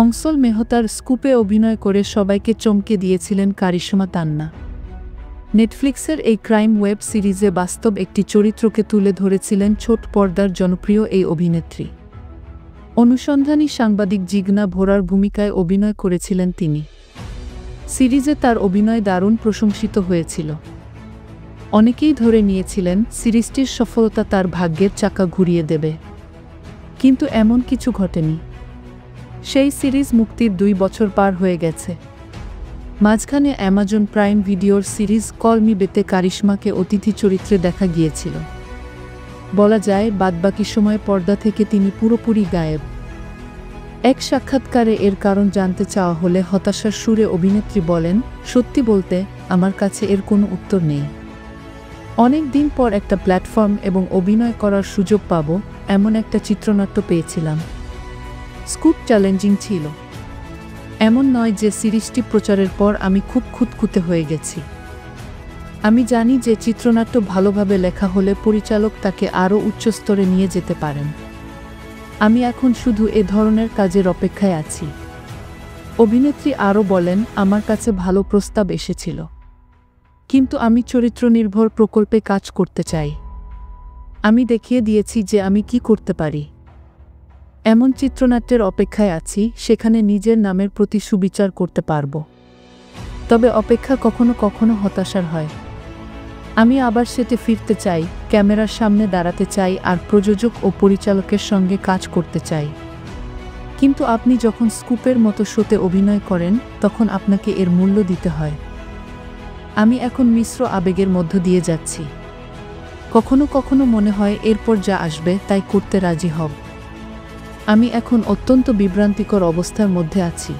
কংসল মেহতার স্কুপে অভিনয় করে সবাইকে চমকে দিয়েছিলেন কারিশমা তান্না। নেটফ্লিক্সের এই ক্রাইম ওয়েব সিরিজে বাস্তব একটি চরিত্রকে তুলে ধরেছিলেন ছোট পর্দার জনপ্রিয় এই অভিনেত্রী। অনুসন্ধানী সাংবাদিক জিগনা ভোরার ভূমিকায় অভিনয় করেছিলেন তিনি। সিরিজে তার অভিনয় দারুণ প্রশংসিত হয়েছিল। অনেকেই ধরে নিয়েছিলেন সিরিজটির সফলতা তার ভাগ্যের চাকা ঘুরিয়ে দেবে, কিন্তু এমন কিছু ঘটেনি। সেই সিরিজ মুক্তির 2 বছর পার হয়ে গেছে। মাঝখানে অ্যামাজন প্রাইম ভিডিওর সিরিজ কল মি বেতে কারিশমাকে অতিথি চরিত্রে দেখা গিয়েছিল। বলা যায় বাদবাকি সময় পর্দা থেকে তিনি পুরোপুরি গায়েব। এক সাক্ষাৎকারে এর কারণ জানতে চাওয়া হলে হতাশার সুরে অভিনেত্রী বলেন, সত্যি বলতে আমার কাছে এর কোনো উত্তর নেই। অনেক দিন পর একটা প্ল্যাটফর্ম এবং অভিনয় করার সুযোগ পাব, এমন একটা চিত্রনাট্য পেয়েছিলাম। স্কুপ চ্যালেঞ্জিং ছিল। এমন নয় যে সিরিজটি প্রচারের পর আমি খুব খুঁতখুঁতে হয়ে গেছি। আমি জানি যে চিত্রনাট্য ভালোভাবে লেখা হলে পরিচালক তাকে আরও উচ্চ স্তরে নিয়ে যেতে পারেন। আমি এখন শুধু এ ধরনের কাজের অপেক্ষায় আছি। অভিনেত্রী আরও বলেন, আমার কাছে ভালো প্রস্তাব এসেছিল, কিন্তু আমি চরিত্র নির্ভর প্রকল্পে কাজ করতে চাই। আমি দেখিয়ে দিয়েছি যে আমি কি করতে পারি। এমন চিত্রনাট্যের অপেক্ষায় আছি সেখানে নিজের নামের প্রতি সুবিচার করতে পারব। তবে অপেক্ষা কখনো কখনো হতাশার হয়। আমি আবার সেটে ফিরতে চাই, ক্যামেরার সামনে দাঁড়াতে চাই আর প্রযোজক ও পরিচালকের সঙ্গে কাজ করতে চাই। কিন্তু আপনি যখন স্কুপের মতো শোতে অভিনয় করেন তখন আপনাকে এর মূল্য দিতে হয়। আমি এখন মিশ্র আবেগের মধ্য দিয়ে যাচ্ছি। কখনো কখনো মনে হয় এরপর যা আসবে তাই করতে রাজি হব। আমি এখন অত্যন্ত বিভ্রান্তিকর অবস্থার মধ্যে আছি।